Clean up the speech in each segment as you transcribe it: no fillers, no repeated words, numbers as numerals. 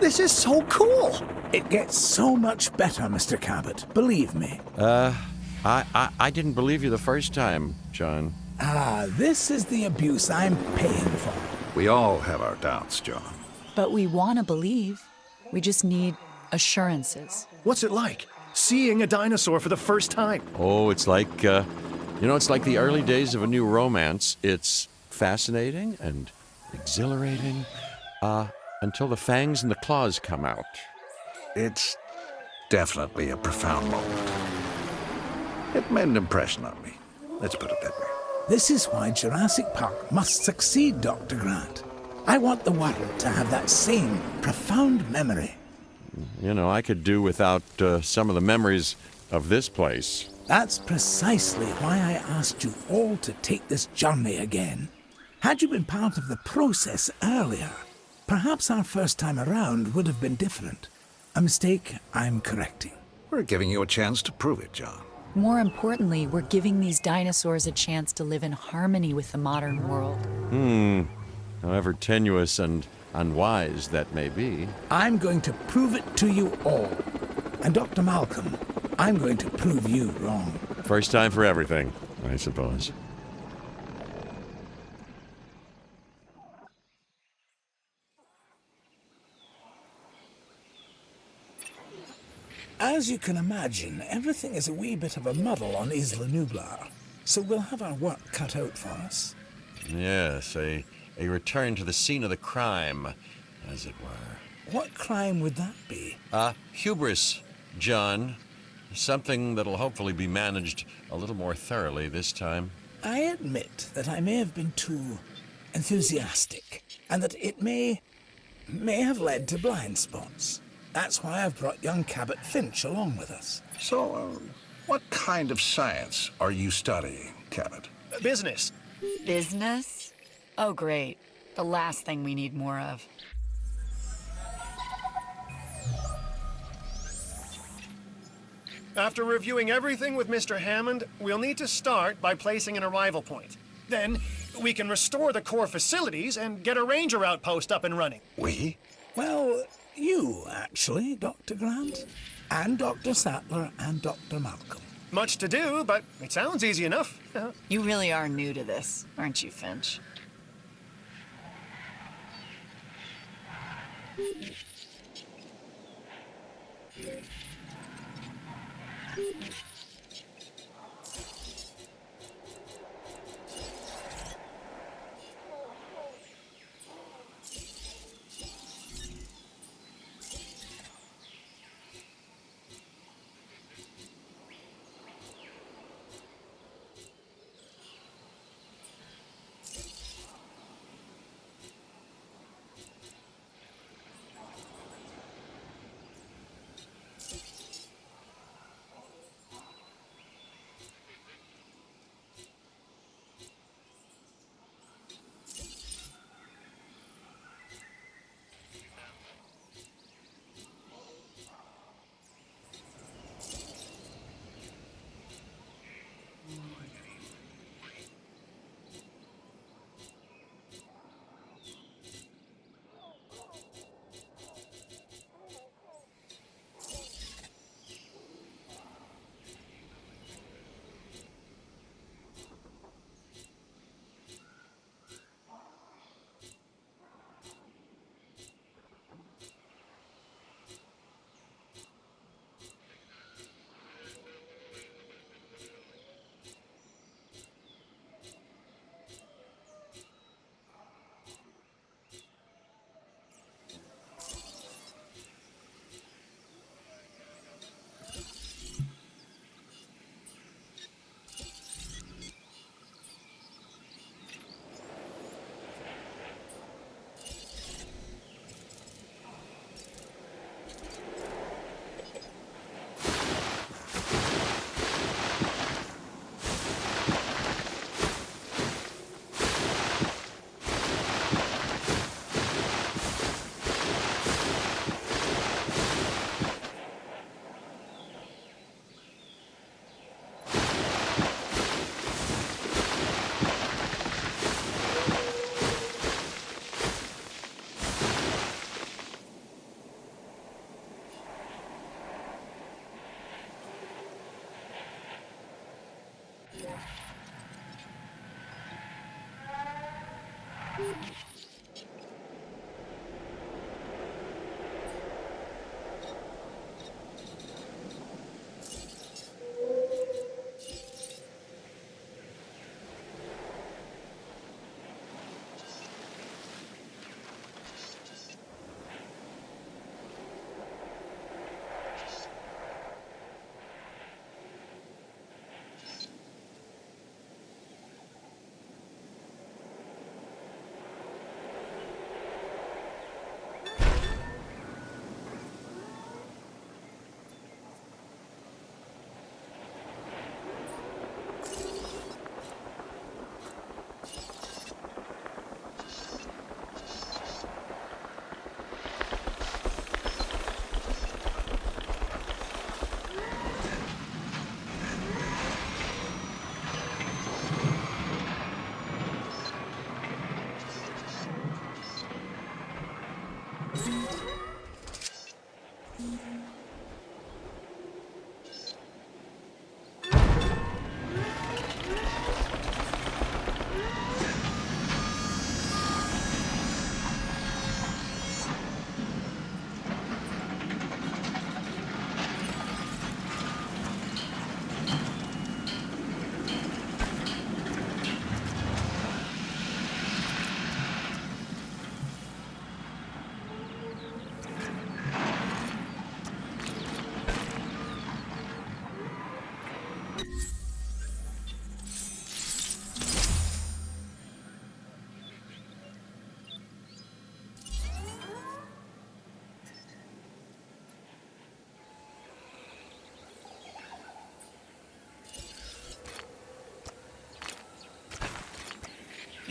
This is so cool! It gets so much better, Mr. Cabot. Believe me. I didn't believe you the first time, John. This is the abuse I'm paying for. We all have our doubts, John. But we want to believe. We just need assurances. What's it like, seeing a dinosaur for the first time? Oh, it's like, it's like the early days of a new romance. It's fascinating and exhilarating, until the fangs and the claws come out. It's definitely a profound moment. It made an impression on me. Let's put it that way. This is why Jurassic Park must succeed, Dr. Grant. I want the world to have that same profound memory. I could do without some of the memories of this place. That's precisely why I asked you all to take this journey again. Had you been part of the process earlier, perhaps our first time around would have been different. A mistake I'm correcting. We're giving you a chance to prove it, John. More importantly, we're giving these dinosaurs a chance to live in harmony with the modern world. However tenuous and unwise that may be. I'm going to prove it to you all. And Dr. Malcolm, I'm going to prove you wrong. First time for everything, I suppose. As you can imagine, everything is a wee bit of a muddle on Isla Nublar, so we'll have our work cut out for us. Yes, a return to the scene of the crime, as it were. What crime would that be? Hubris, John. Something that'll hopefully be managed a little more thoroughly this time. I admit that I may have been too enthusiastic, and that it may have led to blind spots. That's why I've brought young Cabot Finch along with us. So, what kind of science are you studying, Cabot? Business. Business? Oh, great. The last thing we need more of. After reviewing everything with Mr. Hammond, we'll need to start by placing an arrival point. Then, we can restore the core facilities and get a ranger outpost up and running. We? Well, you, actually, Dr. Grant, and Dr. Sattler, and Dr. Malcolm. Much to do, but it sounds easy enough. You really are new to this, aren't you, Finch?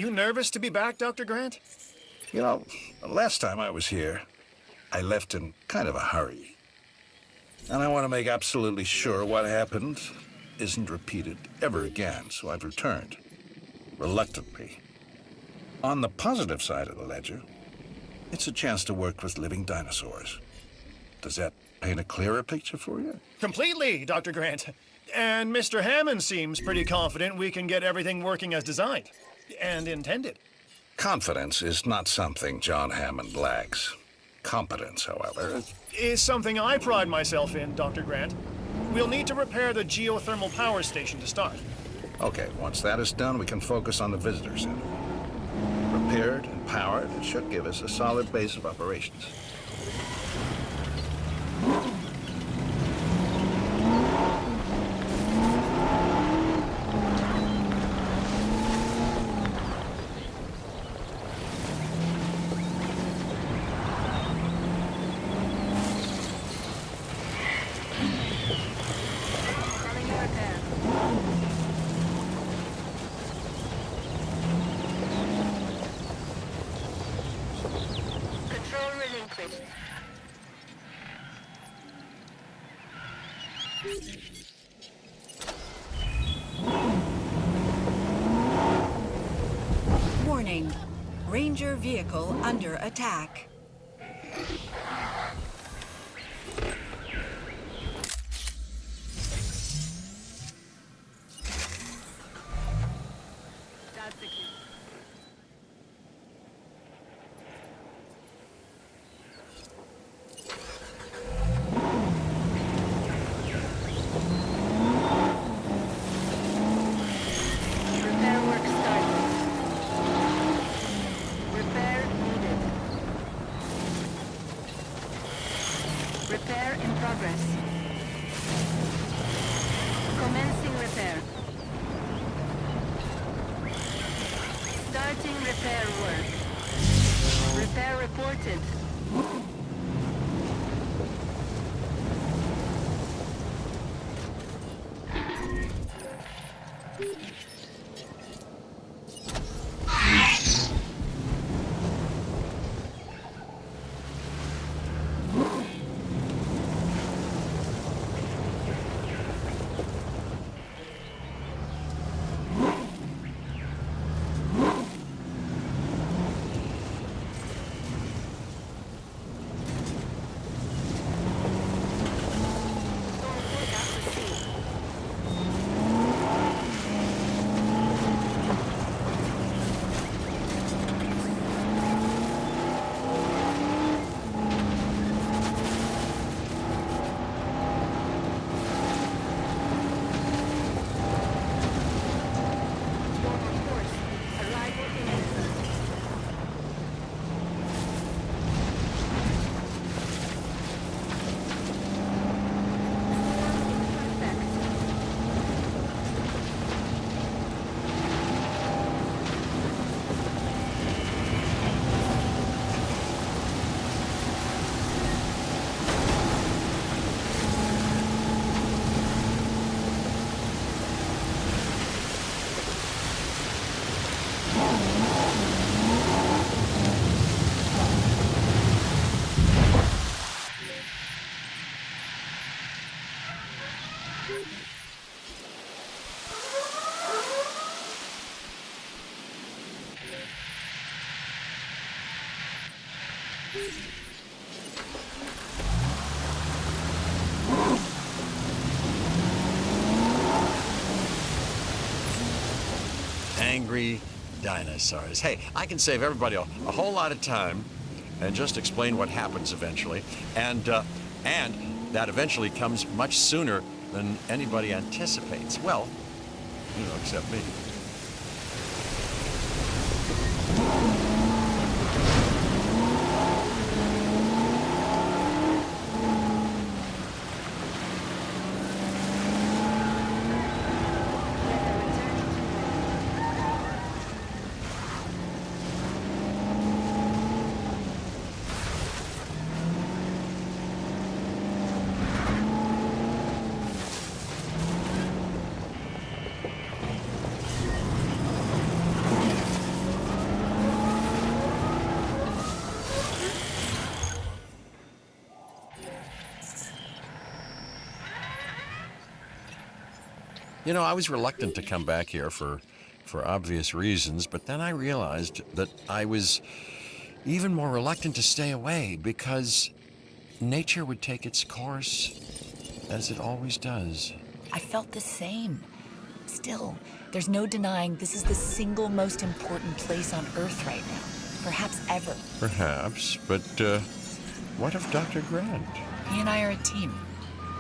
You nervous to be back, Dr. Grant? You know, the last time I was here, I left in kind of a hurry. And I want to make absolutely sure what happened isn't repeated ever again, so I've returned. Reluctantly. On the positive side of the ledger, it's a chance to work with living dinosaurs. Does that paint a clearer picture for you? Completely, Dr. Grant. And Mr. Hammond seems pretty confident we can get everything working as designed and intended. Confidence is not something John Hammond lacks. Competence, however, Is something I pride myself in, Dr. Grant. We'll need to repair the geothermal power station to start. okay, once that is done, we can focus on the visitor center. Repaired and powered, it should give us a solid base of operations. Control relinquished. Warning. Ranger vehicle under attack. That's the key. Repair work started. Repair needed. Repair in progress. Commencing repair. Starting repair work. Repair reported. Angry dinosaurs. Hey, I can save everybody a whole lot of time and just explain what happens eventually. And that eventually comes much sooner than anybody anticipates. Well, except me. You know, I was reluctant to come back here for obvious reasons, but then I realized that I was even more reluctant to stay away because nature would take its course as it always does. I felt the same. Still, there's no denying this is the single most important place on Earth right now. Perhaps ever. Perhaps, but what of Dr. Grant? He and I are a team.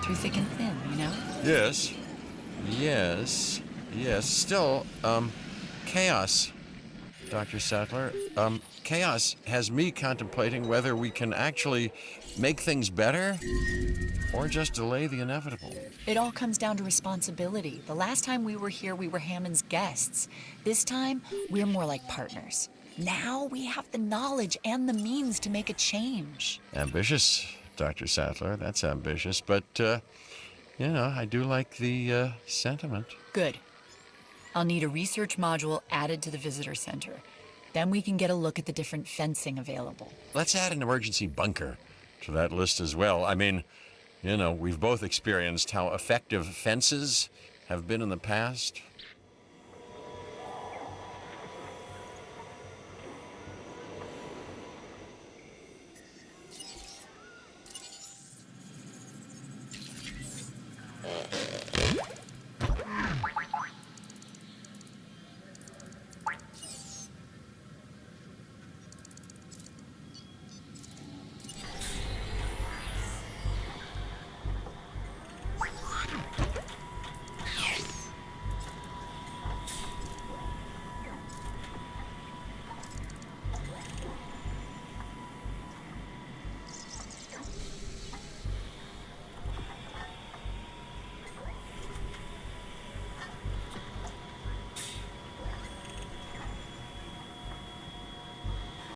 Through thick and thin, you know? Yes. Still, chaos, Dr. Sattler. Chaos has me contemplating whether we can actually make things better or just delay the inevitable. It all comes down to responsibility. The last time we were here, we were Hammond's guests. This time, we're more like partners. Now we have the knowledge and the means to make a change. Ambitious, Dr. Sattler. That's ambitious, but, I do like the sentiment. Good. I'll need a research module added to the visitor center. Then we can get a look at the different fencing available. Let's add an emergency bunker to that list as well. I mean, we've both experienced how effective fences have been in the past.